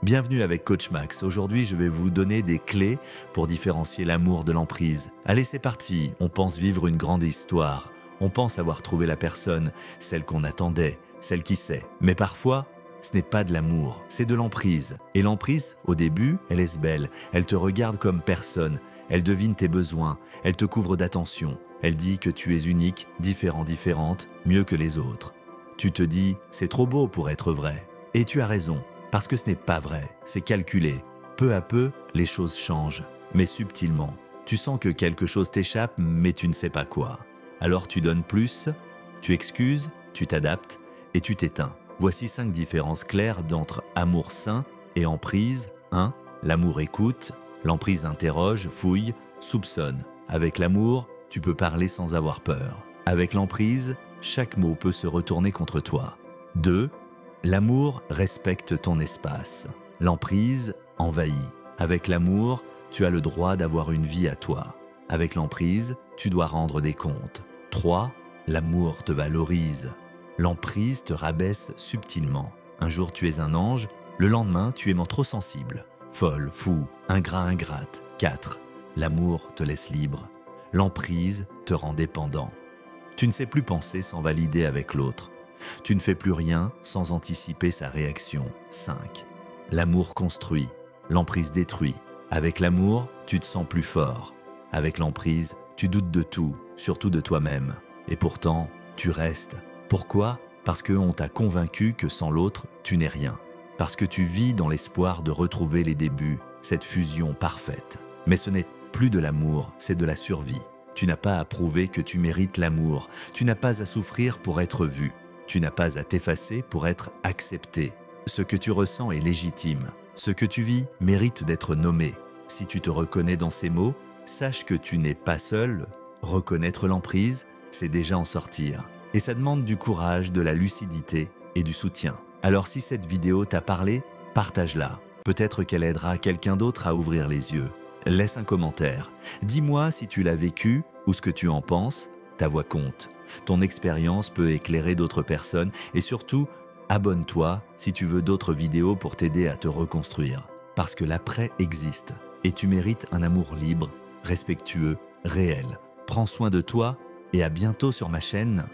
Bienvenue avec Coach Max. Aujourd'hui, je vais vous donner des clés pour différencier l'amour de l'emprise. Allez, c'est parti. On pense vivre une grande histoire. On pense avoir trouvé la personne, celle qu'on attendait, celle qui sait. Mais parfois, ce n'est pas de l'amour, c'est de l'emprise. Et l'emprise, au début, elle est belle. Elle te regarde comme personne. Elle devine tes besoins. Elle te couvre d'attention. Elle dit que tu es unique, différent, différente, mieux que les autres. Tu te dis, c'est trop beau pour être vrai. Et tu as raison. Parce que ce n'est pas vrai, c'est calculé. Peu à peu, les choses changent, mais subtilement. Tu sens que quelque chose t'échappe, mais tu ne sais pas quoi. Alors tu donnes plus, tu excuses, tu t'adaptes et tu t'éteins. Voici 5 différences claires d'entre amour sain et emprise. 1. L'amour écoute, l'emprise interroge, fouille, soupçonne. Avec l'amour, tu peux parler sans avoir peur. Avec l'emprise, chaque mot peut se retourner contre toi. 2. L'amour respecte ton espace. L'emprise envahit. Avec l'amour, tu as le droit d'avoir une vie à toi. Avec l'emprise, tu dois rendre des comptes. 3. L'amour te valorise. L'emprise te rabaisse subtilement. Un jour tu es un ange, le lendemain tu es trop sensible. Folle, fou, ingrat, ingrate. 4. L'amour te laisse libre. L'emprise te rend dépendant. Tu ne sais plus penser sans valider avec l'autre. Tu ne fais plus rien sans anticiper sa réaction. 5. L'amour construit, l'emprise détruit. Avec l'amour, tu te sens plus fort. Avec l'emprise, tu doutes de tout, surtout de toi-même. Et pourtant, tu restes. Pourquoi ? Parce qu'on t'a convaincu que sans l'autre, tu n'es rien. Parce que tu vis dans l'espoir de retrouver les débuts, cette fusion parfaite. Mais ce n'est plus de l'amour, c'est de la survie. Tu n'as pas à prouver que tu mérites l'amour. Tu n'as pas à souffrir pour être vu. Tu n'as pas à t'effacer pour être accepté. Ce que tu ressens est légitime. Ce que tu vis mérite d'être nommé. Si tu te reconnais dans ces mots, sache que tu n'es pas seul. Reconnaître l'emprise, c'est déjà en sortir. Et ça demande du courage, de la lucidité et du soutien. Alors si cette vidéo t'a parlé, partage-la. Peut-être qu'elle aidera quelqu'un d'autre à ouvrir les yeux. Laisse un commentaire. Dis-moi si tu l'as vécu ou ce que tu en penses. Ta voix compte. Ton expérience peut éclairer d'autres personnes et surtout, abonne-toi si tu veux d'autres vidéos pour t'aider à te reconstruire. Parce que l'après existe et tu mérites un amour libre, respectueux, réel. Prends soin de toi et à bientôt sur ma chaîne.